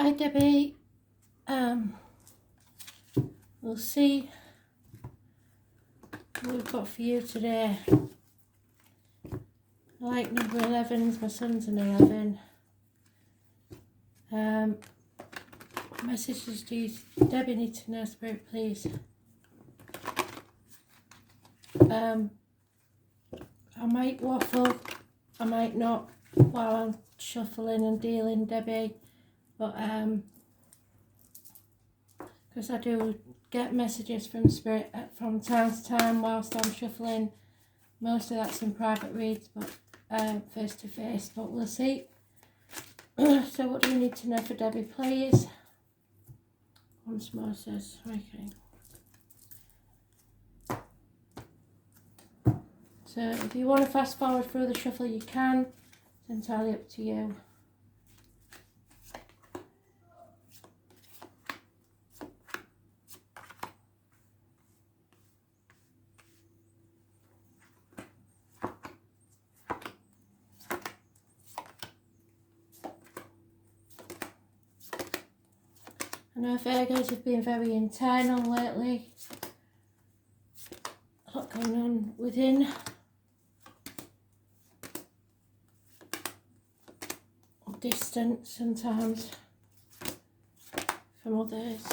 Hi Debbie, we'll see what we've got for you today. I like number 11s, my son's an 11. Messages to you, Debbie needs to know, Spirit please. I might waffle, I might not while I'm shuffling and dealing, Debbie, but because I do get messages from Spirit from time to time whilst I'm shuffling. Most of that's in private reads, but face to face, but we'll see. So what do you need to know for Debbie, please? Once more says, okay. So if you want to fast forward through the shuffle, you can. It's entirely up to you. I know Virgos have been very internal lately. A lot going on within. Or distant sometimes from others.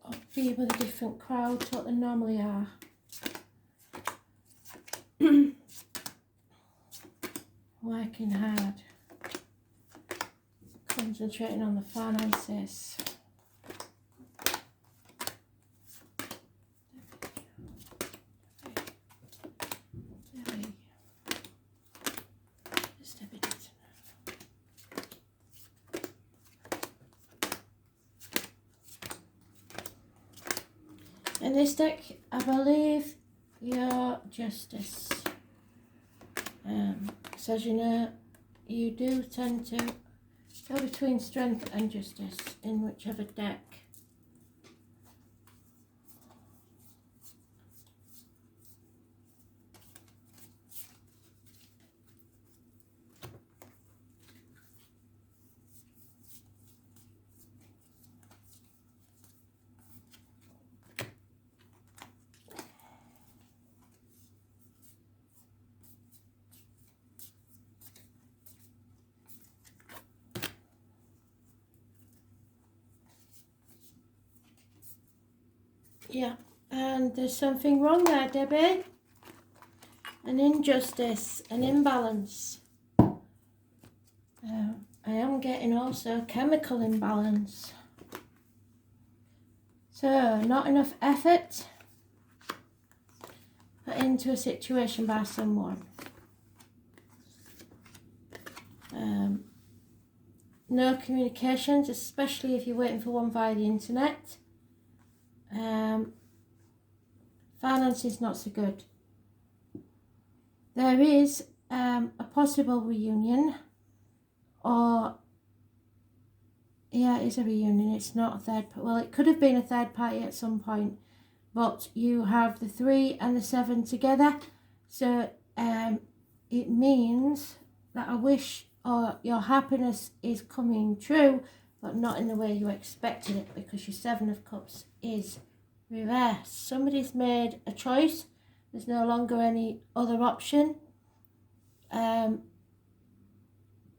Or being with a different crowd to what they normally are. Working hard, concentrating on the finances. Just a bit. In this deck, I believe your Justice. So as you know, you do tend to go between Strength and Justice in whichever deck. Yeah, and there's something wrong there, Debbie. An injustice, an imbalance. I am getting also chemical imbalance. So, not enough effort put into a situation by someone. No communications, especially if you're waiting for one via the internet. Finance is not so good. There is a possible reunion, or yeah, it is a reunion. It's not a third. Well, it could have been a third party at some point, but you have the 3 and the 7 together, so it means that a wish or your happiness is coming true, but not in the way you expected it, because your 7 of Cups is reversed. Somebody's made a choice. There's no longer any other option.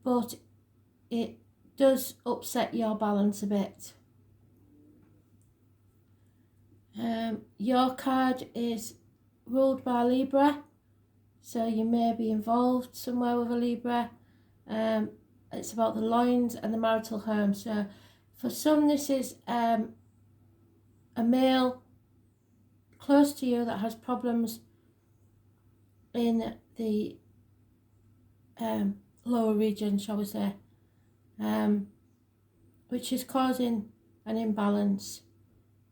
But it does upset your balance a bit. Your card is ruled by Libra, so you may be involved somewhere with a Libra. It's about the loins and the marital home. So for some, this is a male close to you that has problems in the lower region, shall we say, which is causing an imbalance.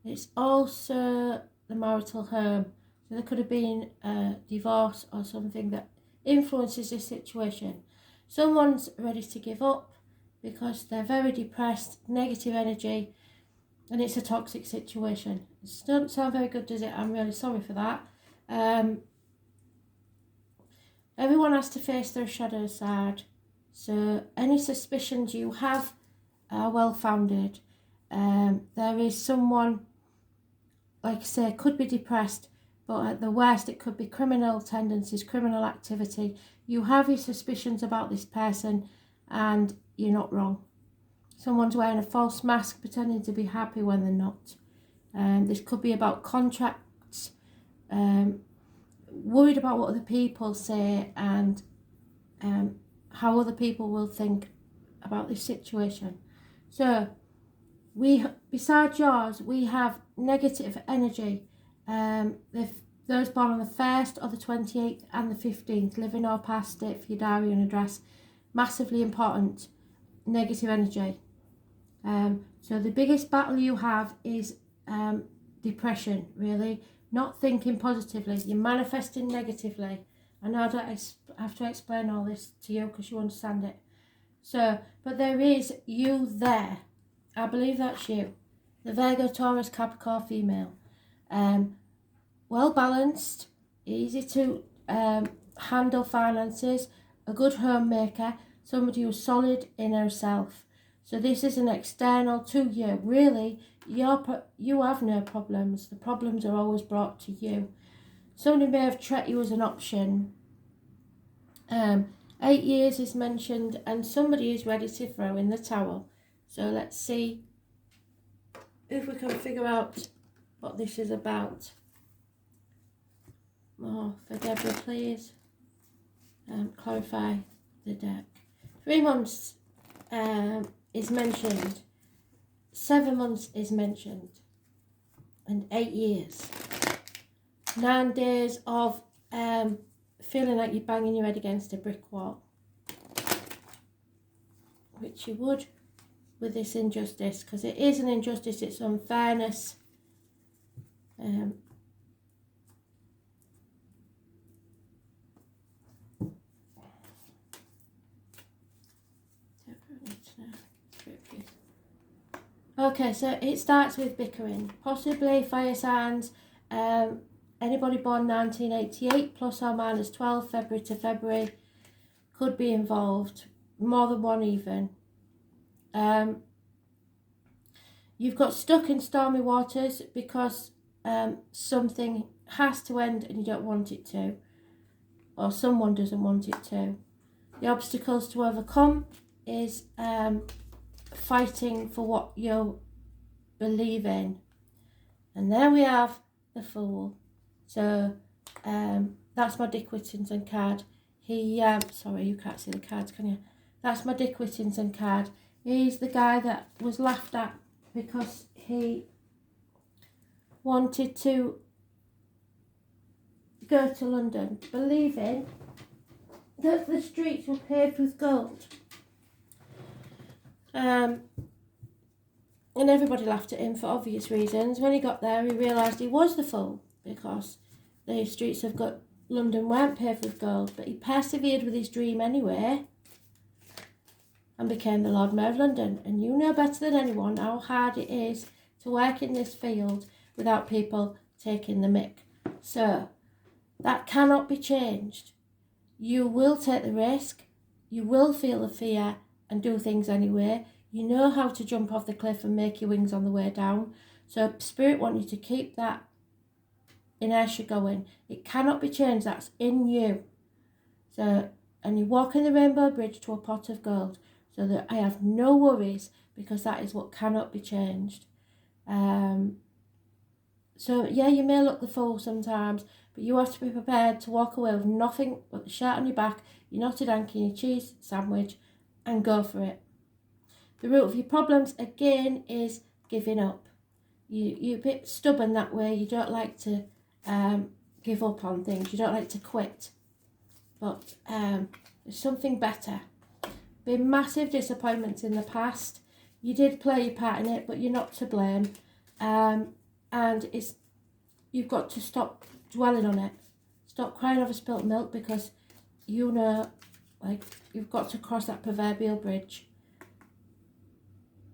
It's also the marital home. So there could have been a divorce or something that influences this situation. Someone's ready to give up because they're very depressed, negative energy, and it's a toxic situation. It doesn't sound very good, does it? I'm really sorry for that. Everyone has to face their shadow side. So any suspicions you have are well founded. There is someone, like I say, could be depressed, but at the worst it could be criminal tendencies, criminal activity. You have your suspicions about this person and you're not wrong. Someone's wearing a false mask, pretending to be happy when they're not. This could be about contracts, worried about what other people say and how other people will think about this situation. So besides yours, we have negative energy. Those born on the 1st or the 28th and the 15th, living or past it for your diary and address, massively important, negative energy. So the biggest battle you have is depression, really, not thinking positively. You're manifesting negatively. I know I don't have to explain all this to you because you understand it. So, but there is you there. I believe that's you. The Virgo, Taurus, Capricorn female. Well balanced, easy to handle finances, a good homemaker, somebody who's solid in herself. So this is an external to you. Really, you have no problems. The problems are always brought to you. Somebody may have treated you as an option. 8 years is mentioned and somebody is ready to throw in the towel. So let's see if we can figure out what this is about. Oh, for Deborah, please. Clarify the deck. 3 months is mentioned. 7 months is mentioned. And 8 years. 9 days of feeling like you're banging your head against a brick wall. Which you would with this injustice, because it is an injustice, it's unfairness. Okay, so it starts with bickering, possibly fire signs. Anybody born 1988 plus or minus 12 February to February could be involved, more than one even. You've got stuck in stormy waters because something has to end and you don't want it to, or someone doesn't want it to. The obstacles to overcome is fighting for what you believe in. And there we have the Fool. So that's my Dick Whittington card. Sorry, you can't see the cards, can you? That's my Dick Whittington card. He's the guy that was laughed at because he wanted to go to London, believing that the streets were paved with gold. And everybody laughed at him for obvious reasons. When he got there, he realised he was the fool because the streets of London weren't paved with gold. But he persevered with his dream anyway and became the Lord Mayor of London. And you know better than anyone how hard it is to work in this field without people taking the mick. So that cannot be changed. You will take the risk. You will feel the fear and do things anyway. You know how to jump off the cliff and make your wings on the way down. So Spirit wants you to keep that inertia going. It cannot be changed. That's in you. So, and you walk in the Rainbow Bridge to a pot of gold. So that I have no worries because that is what cannot be changed. So yeah, you may look the fool sometimes, but you have to be prepared to walk away with nothing but the shirt on your back, your knotted ankle, your cheese sandwich, and go for it. The root of your problems, again, is giving up. You're a bit stubborn that way. You don't like to give up on things. You don't like to quit. But there's something better. Been massive disappointments in the past. You did play your part in it, but you're not to blame. And you've got to stop dwelling on it. Stop crying over spilt milk because you know, like, you've got to cross that proverbial bridge.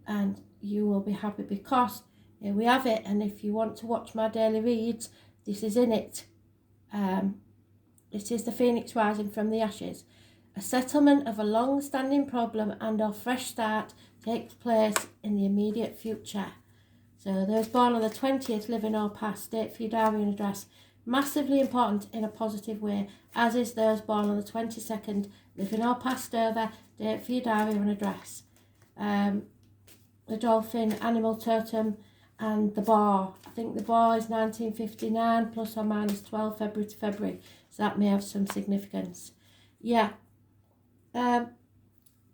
And you will be happy because here we have it. And if you want to watch my daily reads, this is in it. It is the phoenix rising from the ashes. A settlement of a long-standing problem and a fresh start takes place in the immediate future. So those born on the 20th, living or past, date for your diary and address. Massively important in a positive way, as is those born on the 22nd, living or passed over, date for your diary and address. The dolphin, animal totem, and the boar. I think the boar is 1959 plus or minus 12 February to February, so that may have some significance. Yeah.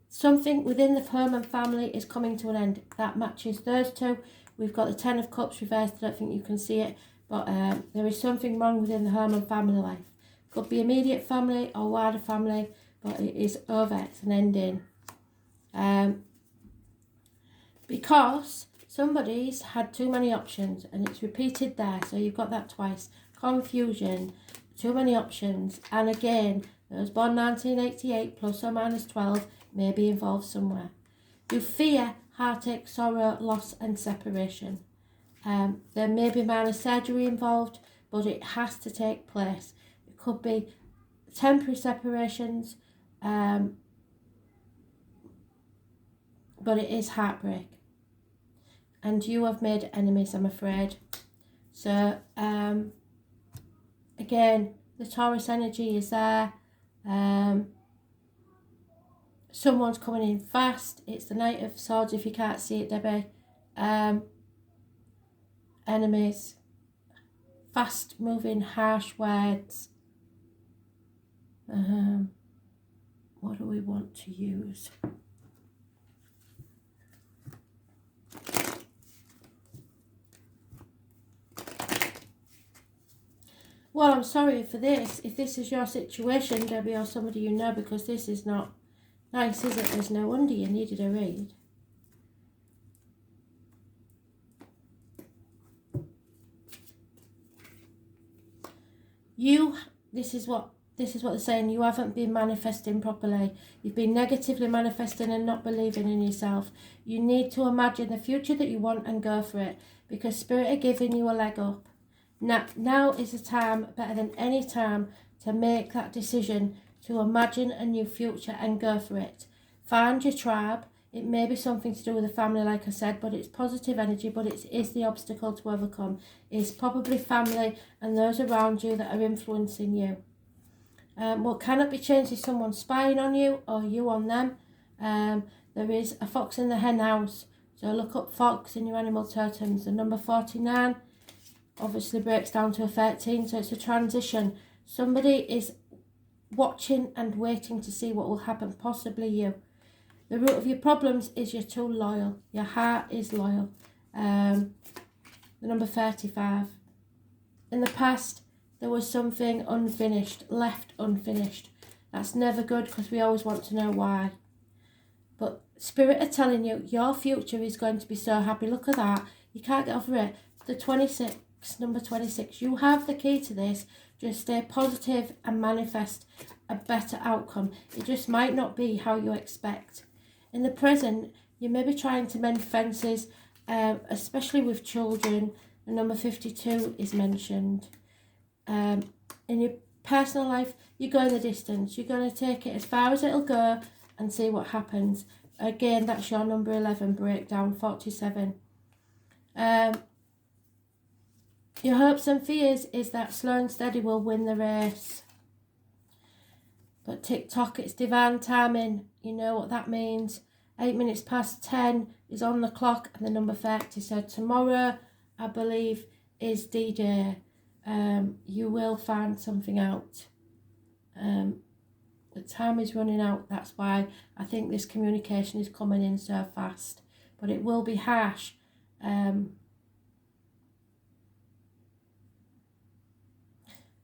Something within the home and family is coming to an end. That matches those two. We've got the Ten of Cups reversed. I don't think you can see it, but there is something wrong within the home and family life. Could be immediate family or wider family, but it is over. It's an ending. Because somebody's had too many options, and it's repeated there, so you've got that twice. Confusion, too many options, and again, those born 1988 plus or minus 12 may be involved somewhere. You fear heartache, sorrow, loss and separation. There may be minor surgery involved, but it has to take place. It could be temporary separations, but it is heartbreak. And you have made enemies, I'm afraid. So, again, the Taurus energy is there. Someone's coming in fast. It's the Knight of Swords, if you can't see it, Debbie. Enemies. Fast moving, harsh words. What do we want to use? Well, I'm sorry for this, if this is your situation, Debbie, or somebody you know, because this is not nice, is it? There's no wonder you needed a read. This is what they're saying, you haven't been manifesting properly. You've been negatively manifesting and not believing in yourself. You need to imagine the future that you want and go for it, because Spirit are giving you a leg up. Now is the time, better than any time, to make that decision, to imagine a new future and go for it. Find your tribe. It may be something to do with the family, like I said, but it's positive energy, but it is the obstacle to overcome. It's probably family and those around you that are influencing you. What cannot be changed is someone spying on you or you on them. There is a fox in the hen house, so look up fox in your animal totems. The number 49 obviously breaks down to a 13, so it's a transition. Somebody is watching and waiting to see what will happen, possibly you. The root of your problems is you're too loyal. Your heart is loyal. The number 35. In the past, there was something unfinished, left unfinished. That's never good, because we always want to know why. But Spirit are telling you your future is going to be so happy. Look at that. You can't get over it. The 26. Number 26, you have the key to this. Just stay positive and manifest a better outcome. It just might not be how you expect. In the present, you may be trying to mend fences, especially with children. The number 52 is mentioned. In your personal life, you're going the distance. You're going to take it as far as it'll go and see what happens. Again, that's your number 11 breakdown, 47. Your hopes and fears is that slow and steady will win the race. But tick-tock, it's divine timing. You know what that means. 8 minutes past 10 is on the clock, and the number 30. So tomorrow, I believe, is D-Day. You will find something out. The time is running out. That's why I think this communication is coming in so fast. But it will be harsh. I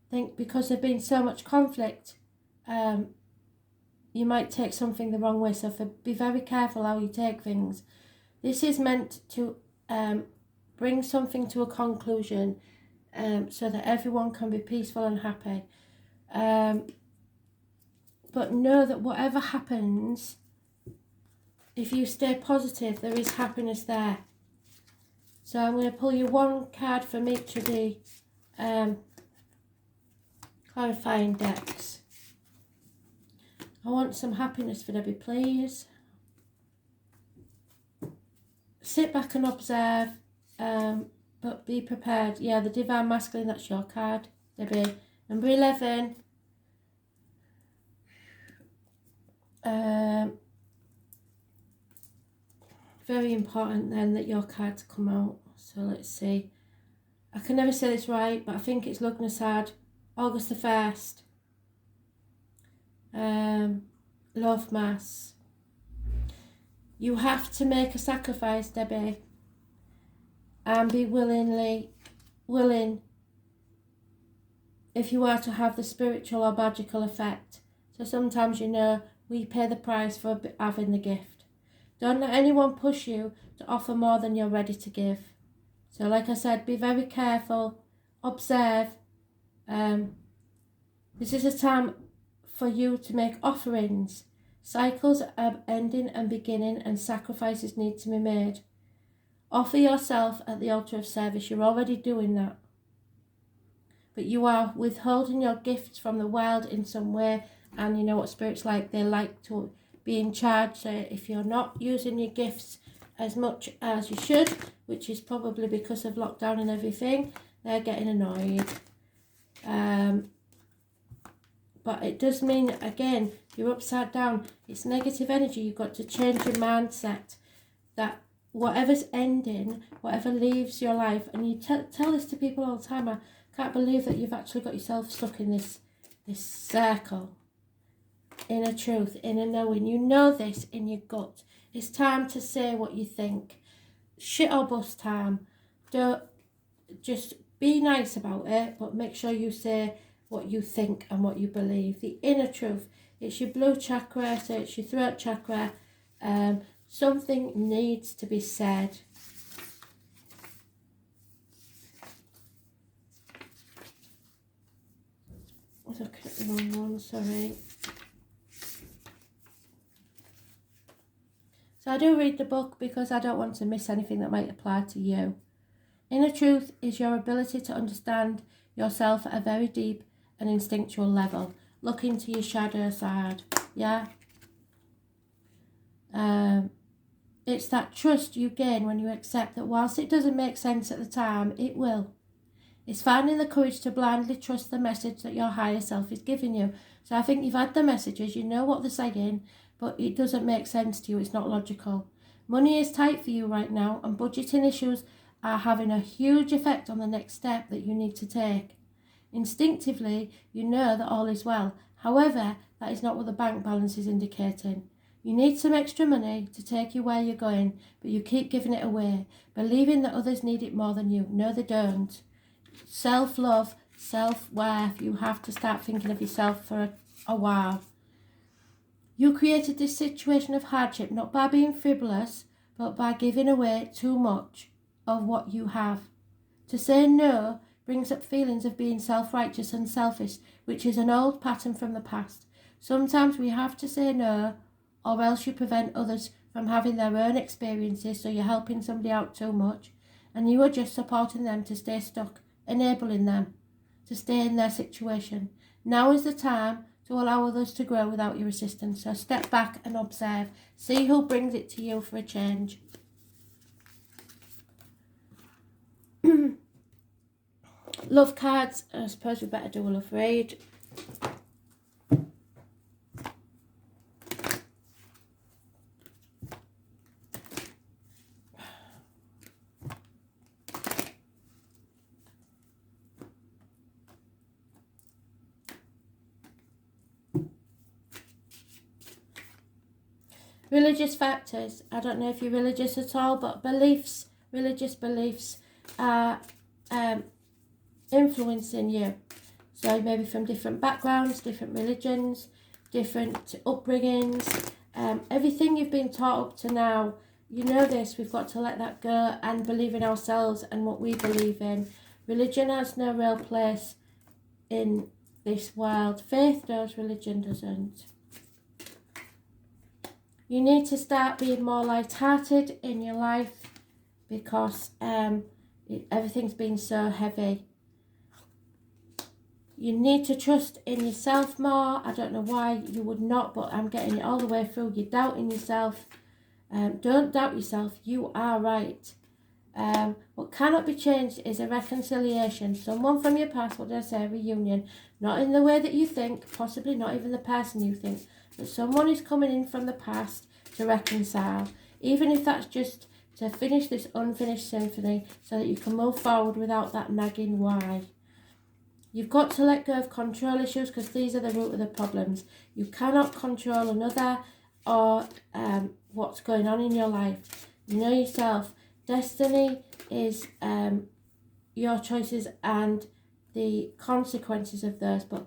think because there's been so much conflict, you might take something the wrong way. So be very careful how you take things. This is meant to bring something to a conclusion, so that everyone can be peaceful and happy. But know that whatever happens, if you stay positive, there is happiness there. So I'm going to pull you one card from each of the Clarifying decks. I want some happiness for Debbie, please. Sit back and observe, but be prepared. Yeah, the Divine Masculine, that's your card, Debbie. Number 11. Very important then that your cards come out. So let's see. I can never say this right, but I think it's Lugnasad, August the 1st. Love Mass. You have to make a sacrifice, Debbie, and be willing if you are to have the spiritual or magical effect. So sometimes, you know, we pay the price for having the gift. Don't let anyone push you to offer more than you're ready to give. So like I said, be very careful, observe. This is a time for you to make offerings. Cycles are ending and beginning, and sacrifices need to be made. Offer yourself at the altar of service. You're already doing that. But you are withholding your gifts from the world in some way. And you know what spirits like? They like to be in charge. So if you're not using your gifts as much as you should, which is probably because of lockdown and everything, they're getting annoyed. But it does mean, again, you're upside down. It's negative energy. You've got to change your mindset. That whatever's ending, whatever leaves your life, and you tell this to people all the time, I can't believe that you've actually got yourself stuck in this circle. Inner truth, inner knowing. You know this in your gut. It's time to say what you think. Shit or bust time. Don't just be nice about it, but make sure you say what you think and what you believe. The inner truth. It's your blue chakra, so it's your throat chakra. Something needs to be said. I was looking at the wrong one, sorry. So I do read the book because I don't want to miss anything that might apply to you. Inner truth is your ability to understand yourself at a very deep and instinctual level. Look into your shadow side, yeah? It's that trust you gain when you accept that whilst it doesn't make sense at the time, it will. It's finding the courage to blindly trust the message that your higher self is giving you. So I think you've had the messages, you know what they're saying, but it doesn't make sense to you, it's not logical. Money is tight for you right now, and budgeting issues are having a huge effect on the next step that you need to take. Instinctively, you know that all is well. However, that is not what the bank balance is indicating. You need some extra money to take you where you're going, but you keep giving it away, believing that others need it more than you. No, they don't. Self-love, self-worth, you have to start thinking of yourself for a while. You created this situation of hardship not by being frivolous, but by giving away too much of what you have. To say no brings up feelings of being self-righteous and selfish, which is an old pattern from the past. Sometimes we have to say no, or else you prevent others from having their own experiences, so you're helping somebody out too much, and you are just supporting them to stay stuck, enabling them to stay in their situation. Now is the time to allow others to grow without your assistance. So step back and observe. See who brings it to you for a change. Love cards. I suppose we better do a love read. Religious factors. I don't know if you're religious at all, but beliefs, religious beliefs are influencing you. So maybe from different backgrounds, different religions, different upbringings, everything you've been taught up to now. You know this, we've got to let that go and believe in ourselves and what we believe in. Religion has no real place in this world. Faith does, religion doesn't. You need to start being more light-hearted in your life because everything's been so heavy. You need to trust in yourself more. I don't know why you would not, but I'm getting it all the way through. You're doubting yourself. Don't doubt yourself. You are right. What cannot be changed is a reconciliation. Someone from your past, what did I say, a reunion. Not in the way that you think, possibly not even the person you think, but someone is coming in from the past to reconcile. Even if that's just to finish this unfinished symphony so that you can move forward without that nagging why. You've got to let go of control issues because these are the root of the problems. You cannot control another or what's going on in your life. You know yourself. Destiny is your choices and the consequences of those. But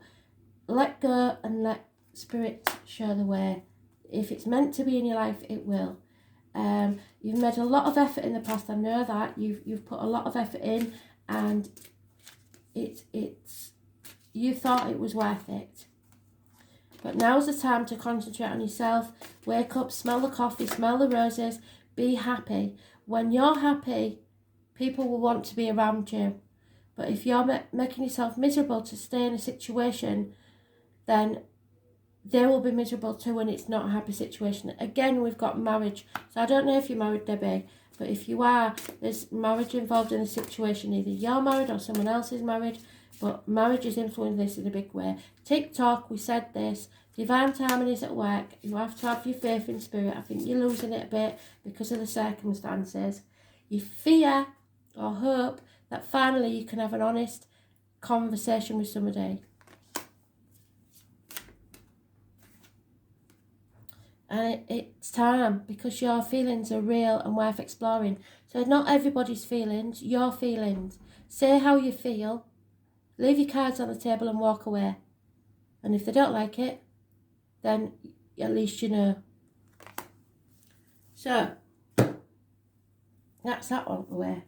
let go and let spirit show the way. If it's meant to be in your life, it will. You've made a lot of effort in the past. I know that you've put a lot of effort in, and it's you thought it was worth it. But now's the time to concentrate on yourself. Wake up, smell the coffee, smell the roses, be happy. When you're happy, people will want to be around you. But if you're making yourself miserable to stay in a situation, then they will be miserable too when it's not a happy situation. Again, we've got marriage. So I don't know if you're married, Debbie, but if you are, there's marriage involved in the situation. Either you're married or someone else is married, but marriage is influencing this in a big way. TikTok, we said this. Divine timing is at work. You have to have your faith in spirit. I think you're losing it a bit because of the circumstances. You fear or hope that finally you can have an honest conversation with somebody. And it's time, because your feelings are real and worth exploring. So not everybody's feelings, your feelings. Say how you feel. Leave your cards on the table and walk away. And if they don't like it, then at least you know. So, that's that one away.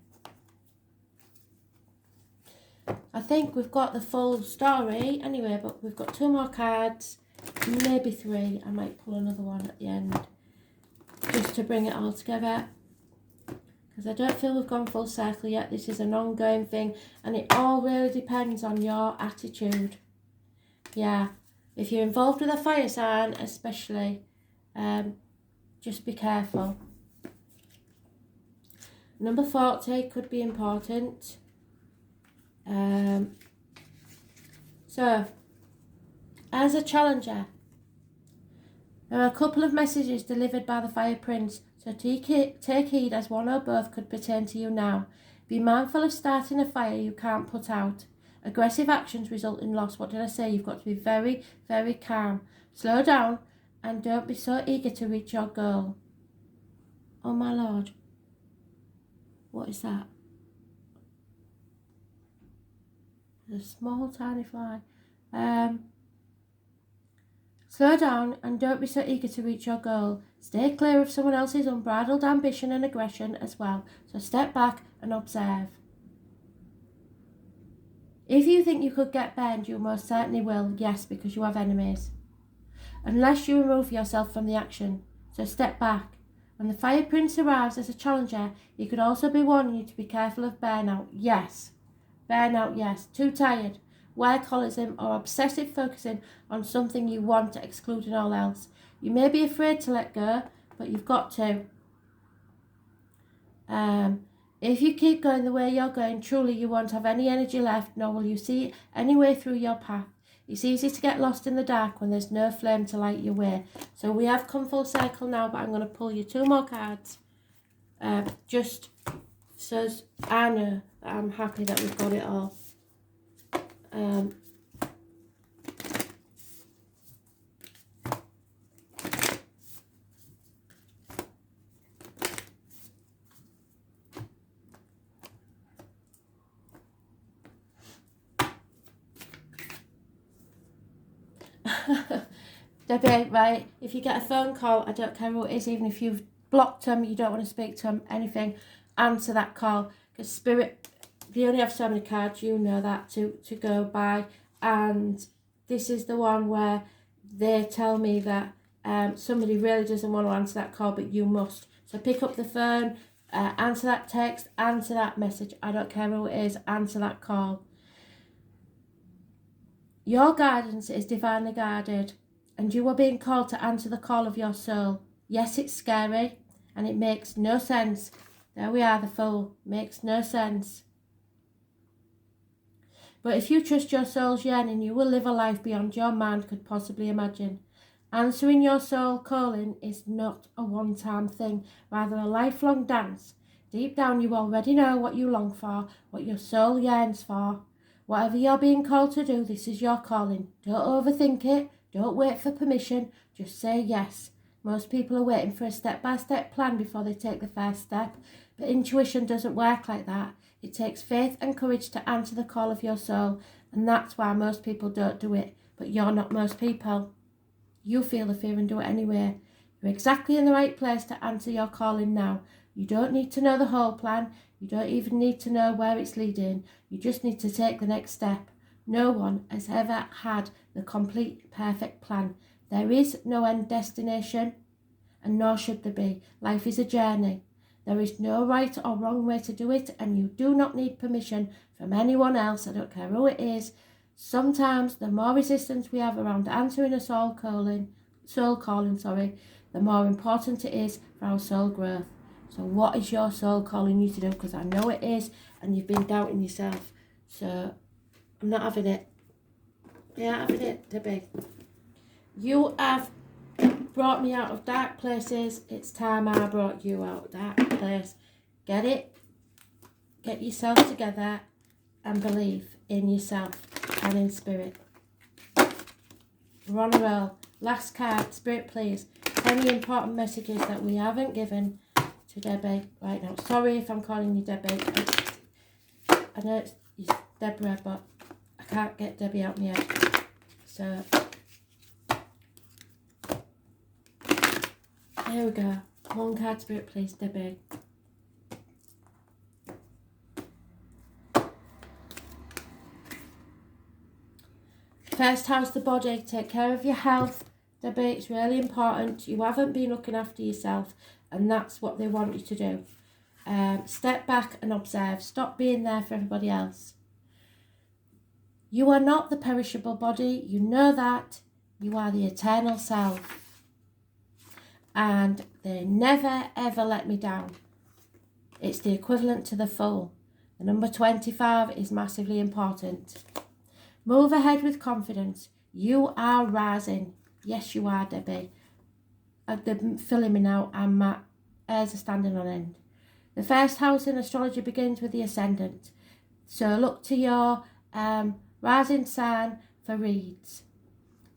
I think we've got the full story anyway, but we've got 2 more cards. Maybe 3. I might pull another one at the end just to bring it all together, because I don't feel we've gone full circle yet. This is an ongoing thing, and it all really depends on your attitude. Yeah, if you're involved with a fire sign especially, just be careful. Number 40 could be important. So as a challenger, there are a couple of messages delivered by the Fire Prince, so take heed, as one or both could pertain to you now. Be mindful of starting a fire you can't put out. Aggressive actions result in loss. What did I say? You've got to be very, very calm. Slow down and don't be so eager to reach your goal. Oh my Lord. What is that? A small tiny fly. Slow down and don't be so eager to reach your goal. Stay clear of someone else's unbridled ambition and aggression as well. So step back and observe. If you think you could get burned, you most certainly will. Yes, because you have enemies. Unless you remove yourself from the action. So step back. When the Fire Prince arrives as a challenger, he could also be warning you to be careful of burnout. Yes. Burnout, yes. Too tired. Workaholism or obsessive focusing on something you want, excluding all else. You may be afraid to let go, but you've got to. If you keep going the way you're going, truly you won't have any energy left, nor will you see any way through your path. It's easy to get lost in the dark when there's no flame to light your way. So we have come full circle now, but I'm going to pull you 2 more cards. Just so I know that I'm happy that we've got it all. Debbie, right, if you get a phone call, I don't care who it is, even if you've blocked them, you don't want to speak to them, anything, answer that call, because Spirit, they only have so many cards, you know that, to go by, and this is the one where they tell me that somebody really doesn't want to answer that call, but you must. So pick up the phone, answer that text, answer that message, I don't care who it is, answer that call. Your guidance is divinely guided, and you are being called to answer the call of your soul. Yes, it's scary, and it makes no sense. There we are, the Fool. Makes no sense. But if you trust your soul's yearning, you will live a life beyond your mind could possibly imagine. Answering your soul calling is not a one-time thing, rather a lifelong dance. Deep down you already know what you long for, what your soul yearns for. Whatever you're being called to do, this is your calling. Don't overthink it, don't wait for permission, just say yes. Most people are waiting for a step-by-step plan before they take the first step, but intuition doesn't work like that. It takes faith and courage to answer the call of your soul, and that's why most people don't do it. But you're not most people. You feel the fear and do it anyway. You're exactly in the right place to answer your calling now. You don't need to know the whole plan. You don't even need to know where it's leading. You just need to take the next step. No one has ever had the complete, perfect plan. There is no end destination, and nor should there be. Life is a journey. There is no right or wrong way to do it, and you do not need permission from anyone else. I don't care who it is. Sometimes the more resistance we have around answering a soul calling, the more important it is for our soul growth. So what is your soul calling you to do? Because I know it is, and you've been doubting yourself. So I'm not having it. Yeah, having it, Debbie. You have brought me out of dark places. It's time I brought you out of dark place. Get it? Get yourself together and believe in yourself and in spirit. We're on a roll. Last card, Spirit, please. Any important messages that we haven't given to Debbie right now? Sorry if I'm calling you Debbie. I know it's Deborah, but I can't get Debbie out my head. So here we go. One card, Spirit, please, Debbie. First house, the body. Take care of your health, Debbie. It's really important. You haven't been looking after yourself, and that's what they want you to do. Step back and observe. Stop being there for everybody else. You are not the perishable body. You know that. You are the eternal self. And they never ever let me down. It's the equivalent to the Fool. The number 25 is massively important. Move ahead with confidence. You are rising. Yes, you are, Debbie. They're filling me now, and my ears are standing on end. The first house in astrology begins with the ascendant. So look to your rising sign for reads.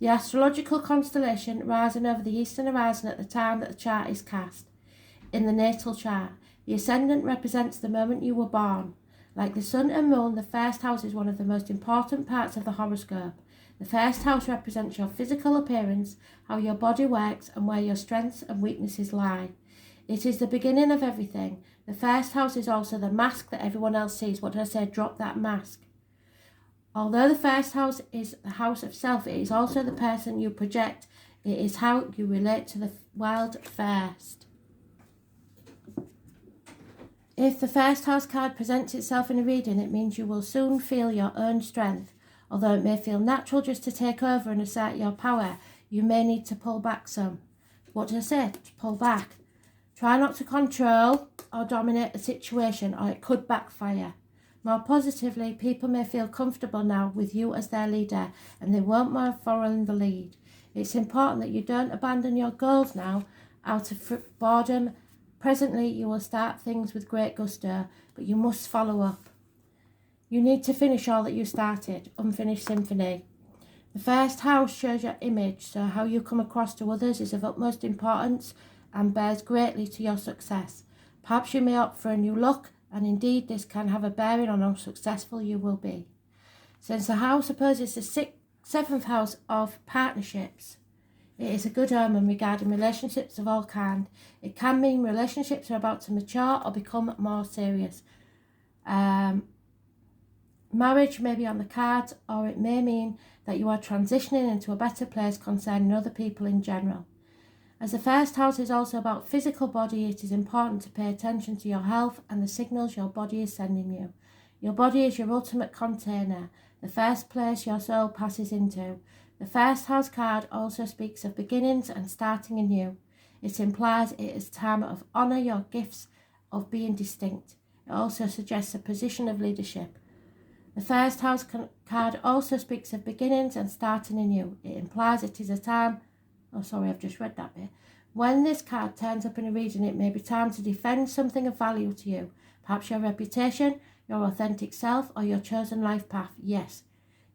The astrological constellation rising over the eastern horizon at the time that the chart is cast. In the natal chart, the ascendant represents the moment you were born. Like the sun and moon, the first house is one of the most important parts of the horoscope. The first house represents your physical appearance, how your body works, and where your strengths and weaknesses lie. It is the beginning of everything. The first house is also the mask that everyone else sees. What did I say? Drop that mask. Although the first house is the house of self, it is also the person you project. It is how you relate to the world first. If the first house card presents itself in a reading, it means you will soon feel your own strength. Although it may feel natural just to take over and assert your power, you may need to pull back some. What did I say? Pull back. Try not to control or dominate a situation, or it could backfire. More positively, people may feel comfortable now with you as their leader, and they won't mind following the lead. It's important that you don't abandon your goals now out of boredom. Presently, you will start things with great gusto, but you must follow up. You need to finish all that you started, unfinished symphony. The first house shows your image, so how you come across to others is of utmost importance and bears greatly to your success. Perhaps you may opt for a new look, and indeed this can have a bearing on how successful you will be. Since the house opposes the seventh house of partnerships, it is a good omen regarding relationships of all kinds. It can mean relationships are about to mature or become more serious. Marriage may be on the cards, or it may mean that you are transitioning into a better place concerning other people in general. As the first house is also about physical body, it is important to pay attention to your health and the signals your body is sending you. Your body is your ultimate container. the first place your soul passes into. The first house card also speaks of beginnings and starting anew. It implies it is time of honour your gifts of being distinct. It also suggests a position of leadership. The first house card also speaks of beginnings and starting anew. It implies it is a time... Oh, sorry, I've just read that bit. When this card turns up in a reading, it may be time to defend something of value to you. Perhaps your reputation, your authentic self, or your chosen life path. Yes,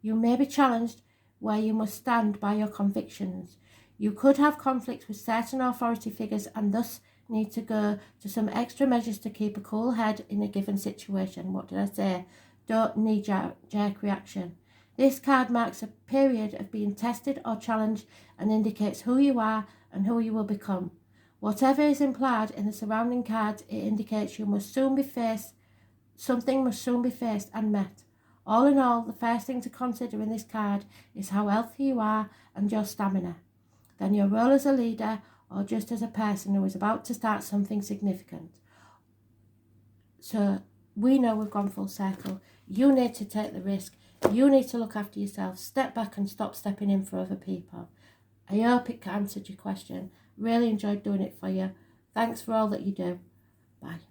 you may be challenged where you must stand by your convictions. You could have conflicts with certain authority figures and thus need to go to some extra measures to keep a cool head in a given situation. What did I say? Don't knee-jerk reaction. This card marks a period of being tested or challenged and indicates who you are and who you will become. Whatever is implied in the surrounding cards, it indicates something must soon be faced and met. All in all, the first thing to consider in this card is how healthy you are and your stamina. Then your role as a leader or just as a person who is about to start something significant. So we know we've gone full circle. You need to take the risk. You need to look after yourself. Step back and stop stepping in for other people. I hope it answered your question. Really enjoyed doing it for you. Thanks for all that you do. Bye.